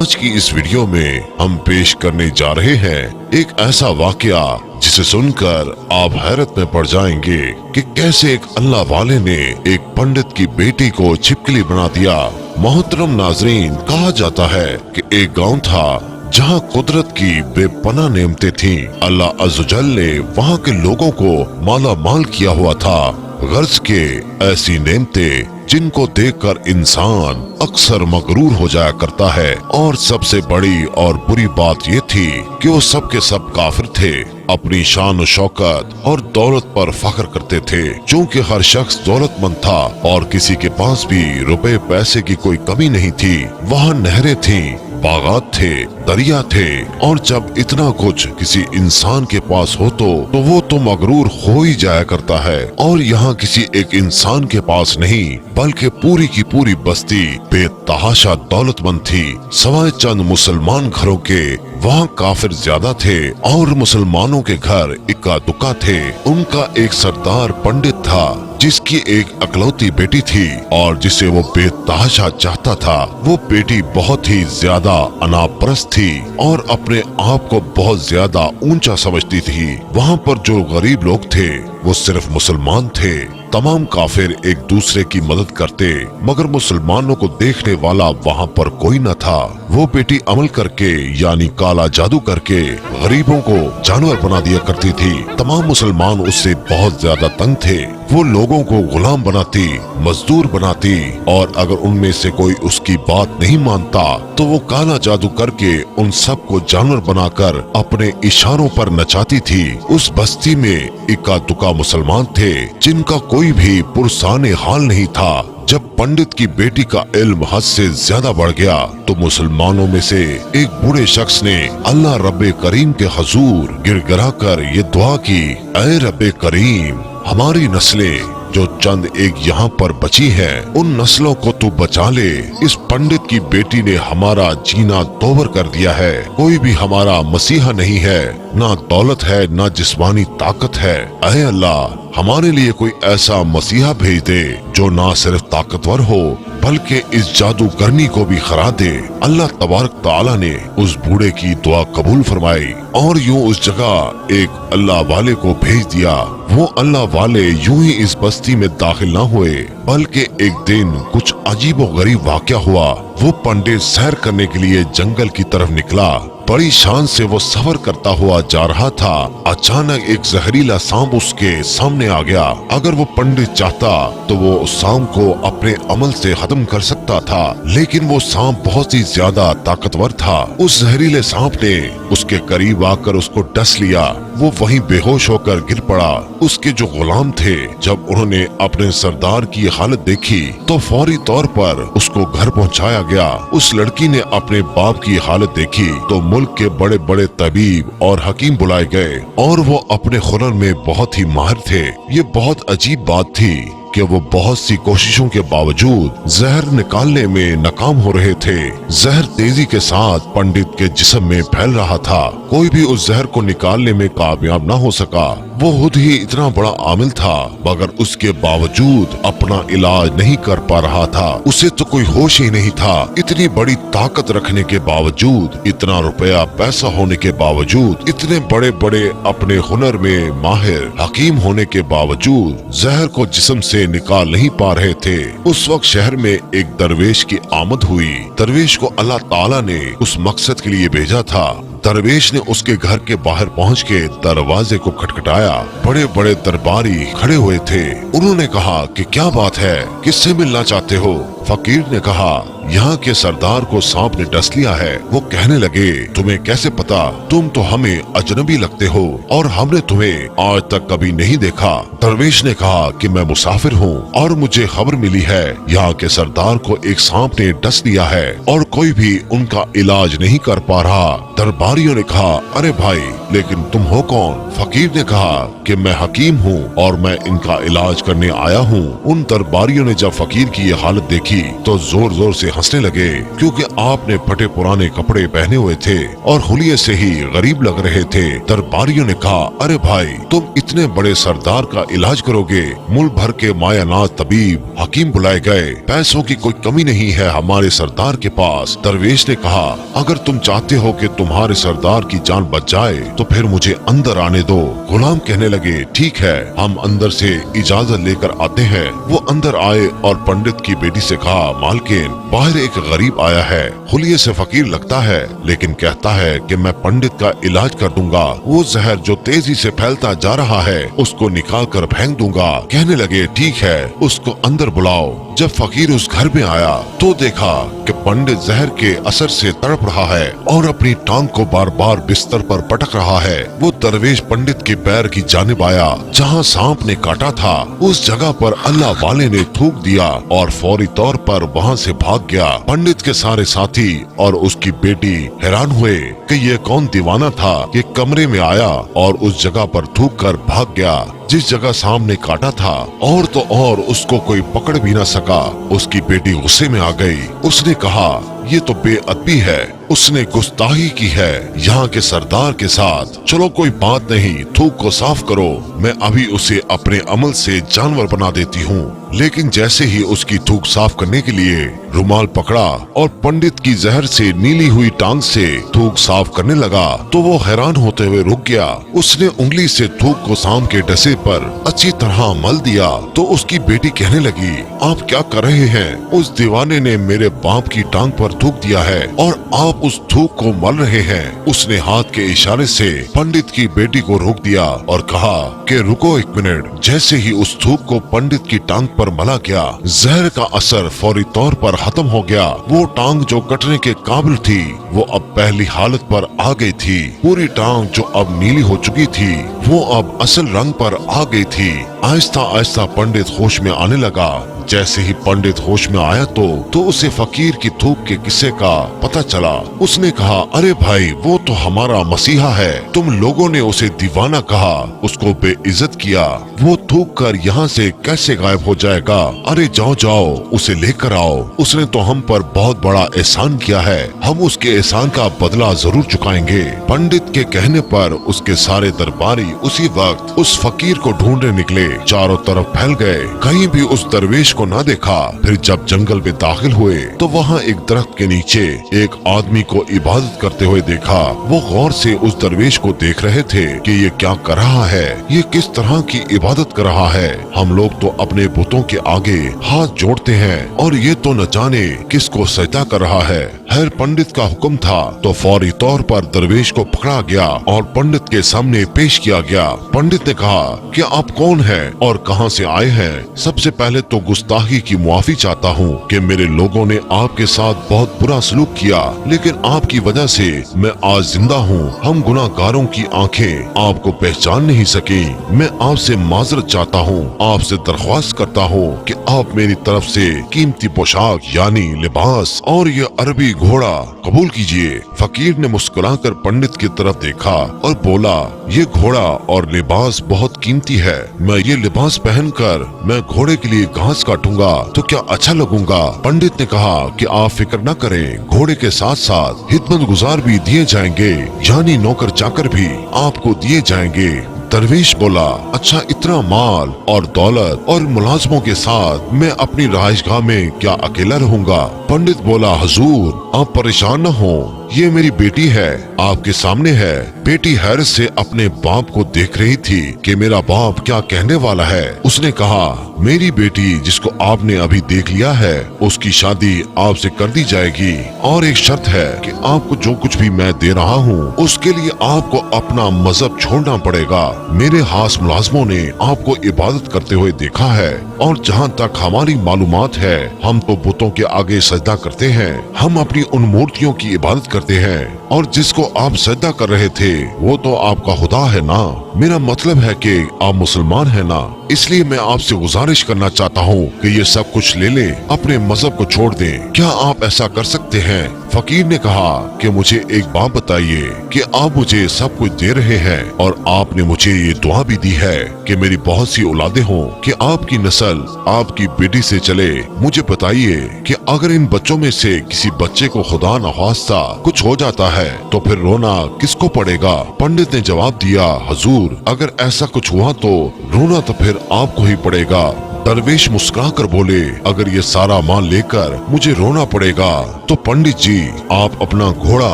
آج کی اس ویڈیو میں ہم پیش کرنے جا رہے ہیں ایک ایسا واقعہ جسے سن کر آپ حیرت میں پڑ جائیں گے کہ کیسے ایک اللہ والے نے ایک پنڈت کی بیٹی کو چھپکلی بنا دیا۔ محترم ناظرین، کہا جاتا ہے کہ ایک گاؤں تھا جہاں قدرت کی بے پناہ نعمتیں تھیں۔ اللہ عز و جل نے وہاں کے لوگوں کو مالا مال کیا ہوا تھا۔ غرض کے ایسی نعمتیں جن کو دیکھ کر انسان اکثر مغرور ہو جایا کرتا ہے، اور سب سے بڑی اور بری بات یہ تھی کہ وہ سب کے سب کافر تھے، اپنی شان و شوکت اور دولت پر فخر کرتے تھے۔ چونکہ ہر شخص دولت مند تھا اور کسی کے پاس بھی روپے پیسے کی کوئی کمی نہیں تھی، وہاں نہریں تھیں، باغات تھے، دریا تھے، اور جب اتنا کچھ کسی انسان کے پاس ہو تو وہ تو مغرور ہو ہی جایا کرتا ہے۔ اور یہاں کسی ایک انسان کے پاس نہیں بلکہ پوری کی پوری بستی بے تحاشا دولت مند تھی، سوائے چند مسلمان گھروں کے۔ وہاں کافر زیادہ تھے اور مسلمانوں کے گھر اکا دکا تھے۔ ان کا ایک سردار پنڈت تھا جس کی ایک اکلوتی بیٹی تھی اور جسے وہ بے تحاشا چاہتا تھا۔ وہ بیٹی بہت ہی زیادہ انا پرست تھی اور اپنے آپ کو بہت زیادہ اونچا سمجھتی تھی۔ وہاں پر جو غریب لوگ تھے وہ صرف مسلمان تھے۔ تمام کافر ایک دوسرے کی مدد کرتے، مگر مسلمانوں کو دیکھنے والا وہاں پر کوئی نہ تھا۔ وہ بیٹی عمل کر کے یعنی کالا جادو کر کے غریبوں کو جانور بنا دیا کرتی تھی۔ تمام مسلمان اس سے بہت زیادہ تنگ تھے۔ وہ لوگوں کو غلام بناتی، مزدور بناتی، اور اگر ان میں سے کوئی اس کی بات نہیں مانتا تو وہ کالا جادو کر کے ان سب کو جانور بنا کر اپنے اشاروں پر نچاتی تھی۔ اس بستی میں اکا دکا مسلمان تھے جن کا کوئی بھی پرسان حال نہیں تھا۔ جب پنڈت کی بیٹی کا علم حد سے زیادہ بڑھ گیا تو مسلمانوں میں سے ایک بوڑھے شخص نے اللہ رب کریم کے حضور گر گرا کر یہ دعا کی، اے رب کریم، ہماری نسلیں جو چند ایک یہاں پر بچی ہیں ان نسلوں کو تو بچا لے۔ اس پنڈت کی بیٹی نے ہمارا جینا دوبر کر دیا ہے۔ کوئی بھی ہمارا مسیحا نہیں ہے، نہ دولت ہے نہ جسمانی طاقت ہے۔ اے اللہ، ہمارے لیے کوئی ایسا مسیحا بھیج دے جو نہ صرف طاقتور ہو بلکہ اس جادوگرنی کو بھی ہرا دے۔ اللہ تبارک تعالیٰ نے اس بوڑھے کی دعا قبول فرمائی اور یوں اس جگہ ایک اللہ والے کو بھیج دیا۔ وہ اللہ والے یوں ہی اس بستی میں داخل نہ ہوئے بلکہ ایک دن کچھ عجیب و غریب واقعہ ہوا۔ وہ پنڈت سیر کرنے کے لیے جنگل کی طرف نکلا۔ بڑی شان سے وہ سفر کرتا ہوا جا رہا تھا۔ اچانک ایک زہریلا سانپ اس کے سامنے آ گیا۔ اگر وہ پنڈت چاہتا تو وہ اس سانپ کو اپنے عمل سے ختم کر سکتا تھا، لیکن وہ سانپ بہت ہی زیادہ طاقتور تھا۔ اس زہریلے سانپ نے اس کے قریب آ کر اس کو ڈس لیا۔ وہ وہیں بے ہوش ہو کر گر پڑا۔ اس کے جو غلام تھے جب انہوں نے اپنے سردار کی حالت دیکھی تو فوری طور پر اس کو گھر پہنچایا گیا۔ اس لڑکی نے اپنے باپ کی حالت دیکھی تو ملک کے بڑے بڑے طبیب اور حکیم بلائے گئے اور وہ اپنے ہنر میں بہت ہی ماہر تھے۔ یہ بہت عجیب بات تھی کہ وہ بہت سی کوششوں کے باوجود زہر نکالنے میں ناکام ہو رہے تھے۔ زہر تیزی کے ساتھ پنڈت کے جسم میں پھیل رہا تھا۔ کوئی بھی اس زہر کو نکالنے میں کامیاب نہ ہو سکا۔ وہ خود ہی اتنا بڑا عامل تھا مگر اس کے باوجود اپنا علاج نہیں کر پا رہا تھا۔ اسے تو کوئی ہوش ہی نہیں تھا۔ اتنی بڑی طاقت رکھنے کے باوجود، اتنا روپیہ پیسہ ہونے کے باوجود، اتنے بڑے بڑے اپنے ہنر میں ماہر حکیم ہونے کے باوجود زہر کو جسم سے نکال نہیں پا رہے تھے۔ اس وقت شہر میں ایک درویش کی آمد ہوئی۔ درویش کو اللہ تعالیٰ نے اس مقصد کے لیے بھیجا تھا۔ درویش نے اس کے گھر کے باہر پہنچ کے دروازے کو کھٹکھٹایا۔ بڑے بڑے درباری کھڑے ہوئے تھے۔ انہوں نے کہا کہ کیا بات ہے، کس سے ملنا چاہتے ہو؟ فقیر نے کہا، یہاں کے سردار کو سانپ نے ڈس لیا ہے۔ وہ کہنے لگے، تمہیں کیسے پتا؟ تم تو ہمیں اجنبی لگتے ہو اور ہم نے تمہیں آج تک کبھی نہیں دیکھا۔ درویش نے کہا کہ میں مسافر ہوں اور مجھے خبر ملی ہے یہاں کے سردار کو ایک سانپ نے ڈس لیا ہے اور کوئی بھی ان کا علاج نہیں کر پا رہا۔ درباریوں نے کہا، ارے بھائی، لیکن تم ہو کون؟ فقیر نے کہا کہ میں حکیم ہوں اور میں ان کا علاج کرنے آیا ہوں۔ ان درباریوں نے جب فقیر کی یہ حالت دیکھی تو زور زور سے ہنسنے لگے، کیونکہ آپ نے پھٹے پرانے کپڑے پہنے ہوئے تھے اور حلیے سے ہی غریب لگ رہے تھے۔ درباریوں نے کہا، ارے بھائی، تم اتنے بڑے سردار کا علاج کرو گے؟ ملک بھر کے مایہ ناز طبیب हकीम बुलाए गए। पैसों की कोई कमी नहीं है हमारे सरदार के पास। दरवेश ने कहा, अगर तुम चाहते हो कि तुम्हारे सरदार की जान बच जाए तो फिर मुझे अंदर आने दो। गुलाम कहने लगे, ठीक है, हम अंदर से इजाजत लेकर आते हैं। वो अंदर आए और पंडित की बेटी से कहा, मालकिन, बाहर एक गरीब आया है, हुलिये से फकीर लगता है, लेकिन कहता है कि मैं पंडित का इलाज कर दूंगा। वो जहर जो तेजी से फैलता जा रहा है उसको निकाल कर फेंक दूंगा। कहने लगे, ठीक है, उसको अंदर बुलाओ। जब फकीर उस घर में आया तो देखा कि पंडित जहर के असर से तड़प रहा है और अपनी टांग को बार बार बिस्तर पर पटक रहा है। वो दरवेश पंडित के पैर की जानिब आया जहाँ सांप ने काटा था। उस जगह पर अल्लाह वाले ने थूक दिया और फौरी तौर पर वहाँ से भाग गया। पंडित के सारे साथी और उसकी बेटी हैरान हुए कि ये कौन दीवाना था कि कमरे में आया और उस जगह पर थूक कर भाग गया जिस जगह सांप ने काटा था। और तो और उसको कोई पकड़ भी न सका। उसकी बेटी गुस्से में आ गई। उसने कहा, ये तो बेअदबी है, उसने गुस्ताखी की है यहाँ के सरदार के साथ। चलो कोई बात नहीं, थूक को साफ करो, मैं अभी उसे अपने अमल से जानवर बना देती हूँ। लेकिन जैसे ही उसकी थूक साफ करने के लिए रुमाल पकड़ा और पंडित की जहर से नीली हुई टांग से थूक साफ करने लगा तो वो हैरान होते हुए रुक गया। उसने उंगली से थूक को सांप के डसे पर अच्छी तरह मल दिया तो उसकी बेटी कहने लगी, आप क्या कर रहे हैं? उस दीवाने ने मेरे बाप की टांग पर थूक दिया है और आप उस थूक को मल रहे हैं। उसने हाथ के इशारे से पंडित की बेटी को रोक दिया और कहा कि रुको एक मिनट। जैसे ही उस थूक को पंडित की टांग पर मला गया, जहर का असर फौरी तौर पर खत्म हो गया। वो टांग जो कटने के काबिल थी वो अब पहली हालत पर आ गई थी। पूरी टांग जो अब नीली हो चुकी थी वो अब असल रंग पर आ गई थी। आहिस्ता आहिस्ता पंडित होश में आने लगा। जैसे ही पंडित होश में आया तो उसे फकीर की थूक के किस्से का पता चला। उसने कहा, अरे भाई, वो तो हमारा मसीहा है, तुम लोगों ने उसे दीवाना कहा, उसको बेइज्जत किया, वो थूक कर यहाँ से कैसे गायब हो जाएगा? अरे जाओ जाओ, उसे लेकर आओ, उसने तो हम पर बहुत बड़ा एहसान किया है, हम उसके एहसान का बदला जरूर चुकाएंगे। पंडित के कहने पर उसके सारे दरबारी उसी वक्त उस फकीर को ढूंढने निकले। चारों तरफ फैल गए, कहीं भी उस दरवेश को ना देखा। फिर जब जंगल में दाखिल हुए तो वहाँ एक दरख्त के नीचे एक आदमी को इबादत करते हुए देखा। वो गौर से उस दरवेश को देख रहे थे कि ये क्या कर रहा है, ये किस तरह की इबादत कर रहा है। हम लोग तो अपने बुतों के आगे हाथ जोड़ते हैं और ये तो न जाने किसको सजदा कर रहा है। हर पंडित का हुक्म था तो फौरी तौर पर दरवेश को पकड़ा गया और पंडित के सामने पेश किया गया। पंडित ने कहा कि आप कौन हैं और कहां से आए हैं? सबसे पहले तो गुस्ताखी की मुआफी चाहता हूँ कि मेरे लोगों ने आपके साथ बहुत बुरा सलूक किया, लेकिन आपकी वजह से मैं आज जिंदा हूँ। हम गुनाहगारों की आंखें आपको पहचान नहीं सकी। मैं आपसे माजरत चाहता हूँ, आपसे दरख्वास्त करता हूँ कि आप मेरी तरफ से कीमती पोशाक यानी लिबास और ये अरबी घोड़ा कबूल कीजिए। फकीर ने मुस्कुराकर पंडित की तरफ देखा और बोला, ये घोड़ा और लिबास बहुत कीमती है। मैं ये लिबास पहनकर मैं घोड़े के लिए घास काटूंगा तो क्या अच्छा लगूंगा? पंडित ने कहा कि आप फिक्र न करें, घोड़े के साथ साथ खिदमत गुजार भी दिए जाएंगे, यानी नौकर चाकर भी आपको दिए जाएंगे। दरवेश बोला, अच्छा, इतना माल और दौलत और मुलाजमों के साथ मैं अपनी रहायशगाह में क्या अकेला रहूंगा? पंडित बोला, हुजूर, आप परेशान न हो, ये मेरी बेटी है, आपके सामने है। बेटी हैरत से अपने बाप को देख रही थी कि मेरा बाप क्या कहने वाला है। उसने कहा, मेरी बेटी जिसको आपने अभी देख लिया है उसकी शादी आपसे कर दी जाएगी और एक शर्त है कि आपको जो कुछ भी मैं दे रहा हूँ उसके लिए आपको अपना मजहब छोड़ना पड़ेगा। मेरे हास मुलाजमों ने आपको इबादत करते हुए देखा है और जहाँ तक हमारी मालूमात है हम तो बुतों के आगे सजदा करते हैं, हम अपनी उन मूर्तियों की इबादत करते हैं और जिसको आप सजदा कर रहे थे वो तो आपका खुदा है ना। मेरा मतलब है कि आप मुसलमान है ना, इसलिए मैं आपसे गुजारिश करना चाहता हूँ कि ये सब कुछ ले ले, अपने मजहब को छोड़ दें। क्या आप ऐसा कर सकते हैं? फकीर ने कहा कि मुझे एक बात बताइए कि आप मुझे सब कुछ दे रहे हैं और आपने मुझे ये दुआ भी दी है कि मेरी बहुत सी औलादे हों, कि आपकी नस्ल आपकी बेटी से चले। मुझे बताइए कि अगर इन बच्चों में से किसी बच्चे को खुदा न ख्वास्ता कुछ हो जाता है तो फिर रोना किसको पड़ेगा? पंडित ने जवाब दिया, हुजूर, अगर ऐसा कुछ हुआ तो रोना तो फिर आपको ही पड़ेगा। दरवेश मुस्कुरा कर बोले, अगर ये सारा माल लेकर मुझे रोना पड़ेगा तो पंडित जी आप अपना घोड़ा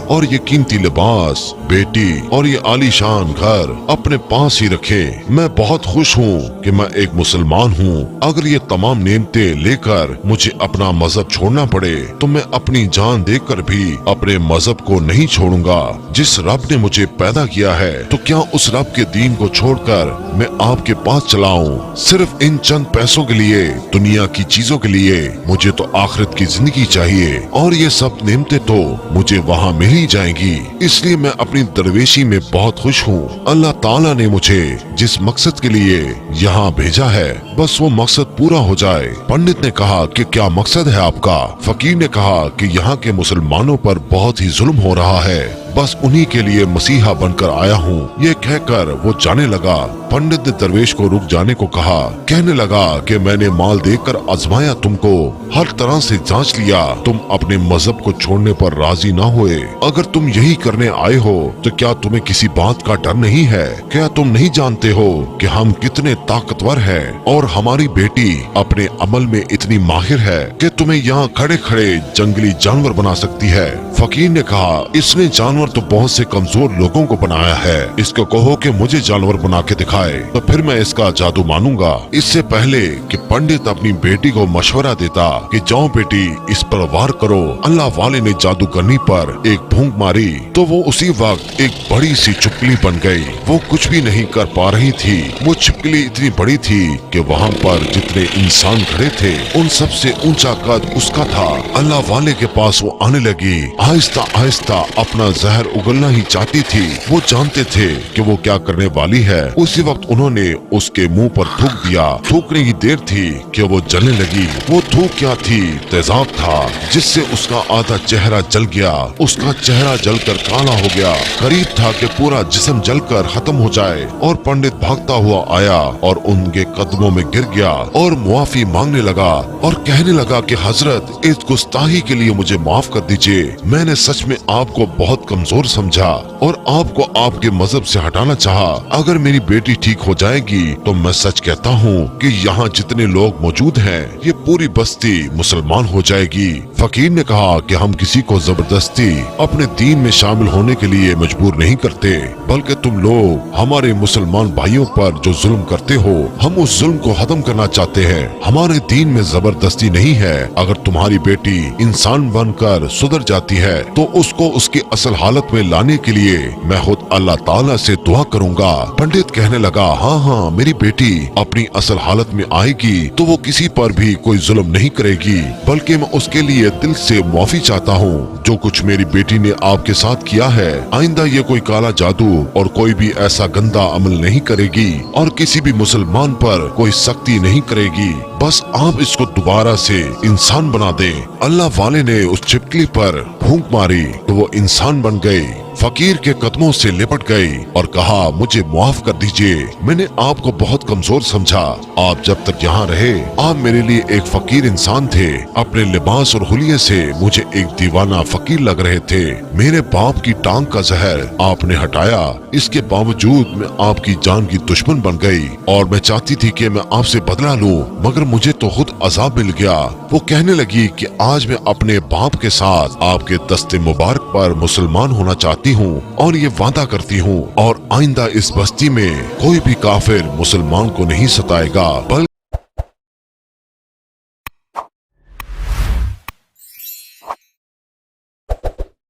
और ये कीमती लिबास, बेटी और ये आलीशान घर अपने पास ही रखें। मैं बहुत खुश हूँ कि मैं एक मुसलमान हूँ। अगर ये तमाम नेमतें लेकर मुझे अपना मजहब छोड़ना पड़े तो मैं अपनी जान देकर भी अपने मजहब को नहीं छोड़ूंगा। जिस रब ने मुझे पैदा किया है तो क्या उस रब के दीन को छोड़कर मैं आपके पास चलाऊं सिर्फ इन चंद पैसों के लिए, दुनिया की चीजों के लिए? मुझे तो आखिरत की जिंदगी चाहिए और ये सब नेमतें तो मुझे वहाँ मिल ही जाएंगी। इसलिए मैं अपनी दरवेशी में बहुत खुश हूँ। अल्लाह ताला ने मुझे जिस मकसद के लिए यहाँ भेजा है बस वो मकसद पूरा हो जाए। पंडित ने कहा कि क्या मकसद है आपका? फकीर ने कहा कि यहाँ के मुसलमानों पर बहुत ही जुल्म हो रहा है, बस उन्हीं के लिए मसीहा बनकर आया हूँ। ये कहकर वो जाने लगा। पंडित ने दरवेश को रुक जाने को कहा। कहने लगा कि मैंने माल देकर आजमाया, तुमको हर तरह से जांच लिया, तुम अपने मजहब को छोड़ने पर राजी ना हुए। अगर तुम यही करने आए हो तो क्या तुम्हें किसी बात का डर नहीं है? क्या तुम नहीं जानते हो कि हम कितने ताकतवर हैं और हमारी बेटी अपने अमल में इतनी माहिर है कि तुम्हें यहाँ खड़े खड़े जंगली जानवर बना सकती है? फकीर ने कहा, इसने जानवर तो बहुत से कमजोर लोगों को बनाया है, इसको कहो कि मुझे जानवर बना के दिखाए तो फिर मैं इसका जादू मानूंगा। इससे पहले कि पंडित अपनी बेटी को मशवरा देता कि जाओ बेटी इस पर वार करो, अल्लाह वाले ने जादूगरनी पर एक फूंक मारी तो वो उसी वक्त एक बड़ी सी छिपकली बन गई। वो कुछ भी नहीं कर पा रही थी। वो छिपकली इतनी बड़ी थी कि वहाँ पर जितने इंसान खड़े थे उन सबसे ऊंचा कद उसका था। अल्लाह वाले के पास वो आने लगी। आहिस्ता आहिस्ता अपना जहर उगलना ही चाहती थी। वो जानते थे कि वो क्या करने वाली है। उसी वक्त उन्होंने उसके मुंह पर थूक दिया। थूकने की देर थी कि वो जलने लगी। वो थूक क्या थी? तेजाब था, जिससे उसका आधा चेहरा जल गया। उसका चेहरा जलकर काला हो गया। करीब था कि पूरा जिस्म जलकर खत्म हो जाए और पंडित भागता हुआ आया और उनके कदमों में गिर गया और मुआफी मांगने लगा और कहने लगा कि हजरत, इस गुस्ताखी के लिए मुझे माफ कर दीजिए। मैंने सच में आपको बहुत कमजोर समझा और आपको आपके मजहब से हटाना चाहा। अगर मेरी बेटी ठीक हो जाएगी तो मैं सच कहता हूँ कि यहाँ जितने लोग मौजूद हैं ये पूरी बस्ती मुसलमान हो जाएगी। फकीर ने कहा कि हम किसी को जबरदस्ती अपने दीन में शामिल होने के लिए मजबूर नहीं करते, बल्कि तुम लोग हमारे मुसलमान भाइयों पर जो जुल्म करते हो हम उस जुल्म को खत्म करना चाहते हैं। हमारे दीन में जबरदस्ती नहीं है। अगर तुम्हारी बेटी इंसान बनकर सुधर जाती है तो उसको उसकी असल हालत में लाने के लिए मैं खुद अल्लाह ताला से दुआ करूंगा। पंडित कहने लगा, हाँ हाँ, मेरी बेटी अपनी असल हालत में आएगी तो वो किसी पर भी कोई जुल्म नहीं करेगी, बल्कि मैं उसके लिए दिल से माफी चाहता हूँ। जो कुछ मेरी बेटी ने आपके साथ किया है, आइंदा ये कोई काला जादू और कोई भी ऐसा गंदा अमल नहीं करेगी और किसी भी मुसलमान पर कोई सख्ती नहीं करेगी। बस आप इसको दोबारा से इंसान बना दें। अल्लाह वाले ने उस छिपकली पर फूंक मारी तो वो इंसान बन गई। फकीर के कदमों से लिपट गई और कहा, मुझे माफ कर दीजिए, मैंने आपको बहुत कमजोर समझा। आप जब तक यहाँ रहे आप मेरे लिए एक फकीर इंसान थे। अपने लिबास और हुलिये से मुझे एक दीवाना फकीर लग रहे थे। मेरे बाप की टांग का जहर आपने हटाया, इसके बावजूद मैं आपकी जान की दुश्मन बन गई और मैं चाहती थी कि मैं आपसे बदला लूं, मगर मुझे तो खुद अजाब मिल गया। वो कहने लगी कि आज मैं अपने बाप के साथ आपके दस्ते मुबारक पर मुसलमान होना चाहती हूँ और ये वादा करती हूँ और आइंदा इस बस्ती में कोई भी काफिर मुसलमान को नहीं सताएगा।